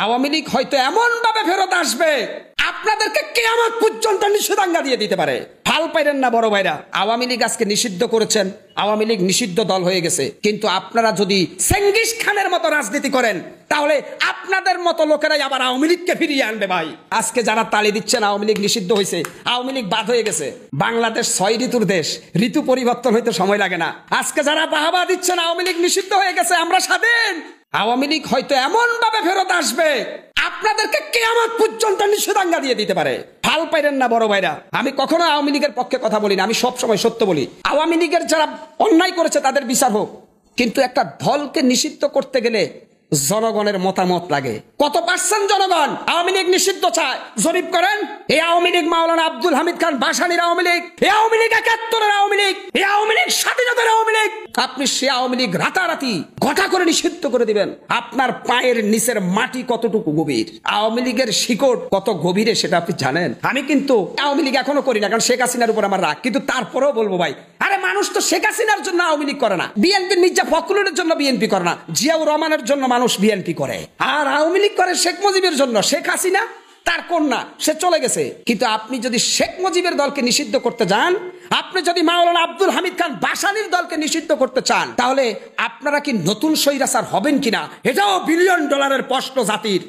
আওয়ামী লীগ হয়তো এমন ভাবে ফেরত আসবে আপনাদেরকে কিয়ামত পর্যন্ত নিষেধাজ্ঞা দিয়ে দিতে পারে। হাল পাইরেন না বড় ভাইরা, আওয়ামী লীগ আজকে নিষিদ্ধ করেছেন, আওয়ামী লীগ নিষিদ্ধ দল হয়ে গেছে, কিন্তু আপনারা যদি চেঙ্গিস খানের মতো রাজনীতি করেন তাহলে আপনাদের মতো লোকেরাই আবার আওয়ামী লীগকে ফিরিয়ে আনবে। ভাই আজকে যারা তালি দিচ্ছেন আওয়ামী লীগ নিষিদ্ধ হয়েছে, আওয়ামী লীগ বাদ হয়ে গেছে, বাংলাদেশ 6 ঋতুর দেশ, ঋতু পরিবর্তন হইতে সময় লাগে না। আজকে যারা বাহাবা দিচ্ছেন আওয়ামী লীগ নিষিদ্ধ হয়ে গেছে, আমরা স্বাধীন, আওয়ামী লীগ হয়তো এমন ভাবে ফেরত আসবে আপনাদেরকে কিয়ামত পর্যন্ত নিষেধাজ্ঞা দিয়ে দিতে পারে। হাল পাইরেন না বড় ভাইরা, আমি কখনো আওয়ামী লীগের পক্ষে কথা বলি না, আমি সব সময় সত্য বলি। আওয়ামী লীগের যারা অন্যায় করেছে তাদের বিচার হোক, কিন্তু একটা দলকে নিষিদ্ধ করতে গেলে জনগণের মতামত লাগে। কত পার্সেন্ট জনগণ আওয়ামী লীগ নিষিদ্ধ চায় জরিপ করেন। এই আওয়ামী লীগ মাওলানা আব্দুল হামিদ খান ভাসানীর আওয়ামী লীগ, এই আওয়ামী লীগ 71-এর আওয়ামী লীগ, এই আওয়ামী লীগ স্বাধীনতার আওয়ামী লীগ। আপনি সে আওয়ামী লীগ রাতারাতি ঘটা করে নিষিদ্ধ করে দিবেন, আপনার পায়ের নিচের মাটি কতটুকু গভীর, আওয়ামী লীগের শিকড় কত গভীরে সেটা আপনি জানেন। আমি কিন্তু আওয়ামী লীগ এখনো করি না, কারণ শেখ হাসিনার উপর আমার রাগ, কিন্তু তারপরেও বলবো ভাই, আরে মানুষ তো শেখ হাসিনার জন্য আওয়ামী লীগ করে না, বিএনপির মির্জা ফখরুলের জন্য বিএনপি করে না, জিয়াউর রহমানের জন্য মানুষ বিএনপি করে, আর আওয়ামী লীগ করে শেখ মুজিবের জন্য। শেখ হাসিনা তার কন্যা, সে চলে গেছে, কিন্তু আপনি যদি শেখ মুজিবের দলকে নিষিদ্ধ করতে যান, আপনি যদি মাওলানা আব্দুল হামিদ খান ভাসানীর দলকে নিষিদ্ধ করতে চান, তাহলে আপনারা কি নতুন স্বৈরাচার হবেন কিনা, এটাও $1 বিলিয়ন প্রশ্ন জাতির।